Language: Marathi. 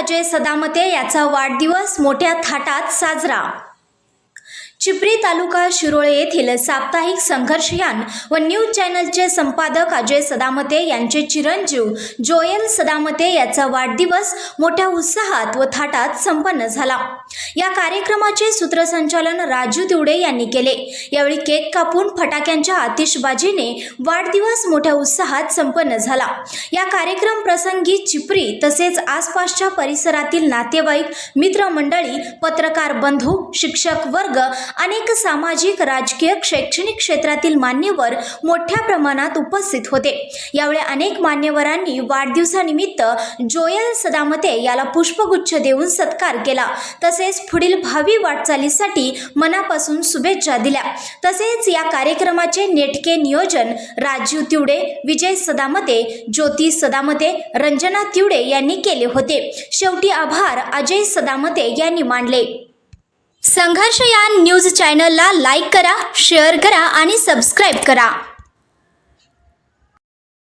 अजय सदामते याचा वाढदिवस मोठ्या थाटात साजरा। चिपरी तालुका शिरोळे येथील साप्ताहिक संघर्षयान व न्यूज चॅनलचे संपादक अजय सदामते यांचे चिरंजीव जोयल सदामते याचा वाढदिवस मोठ्या उत्साहात व थाटात संपन्न झाला। या कार्यक्रमाचे सूत्रसंचालन राजू तिवडे यांनी केले। यावेळी केक कापून फटाक्यांच्या आतिषबाजीने वाढदिवस मोठ्या उत्साहात संपन्न झाला। या कार्यक्रम प्रसंगी चिपरी तसेच आसपासच्या परिसरातील नातेवाईक, मित्रमंडळी, पत्रकार बंधू, शिक्षक वर्ग, अनेक सामाजिक, राजकीय, शैक्षणिक क्षेत्रातील मान्यवर मोठ्या प्रमाणात उपस्थित होते। यावेळी अनेक मान्यवरांनी वाढदिवसानिमित्त जोयल सदामते याला पुष्पगुच्छ देऊन सत्कार केला। तसेच पुढील भावी वाटचालीसाठी मनापासून शुभेच्छा दिल्या। तसेच या कार्यक्रमाचे नेटके नियोजन राजू तिवडे, विजय सदामते, ज्योती सदामते, रंजना तिवडे यांनी केले होते। शेवटी आभार अजय सदामते यांनी मानले। संघर्षयान न्यूज चॅनलला लाईक करा, शेअर करा आणि सबस्क्राईब करा।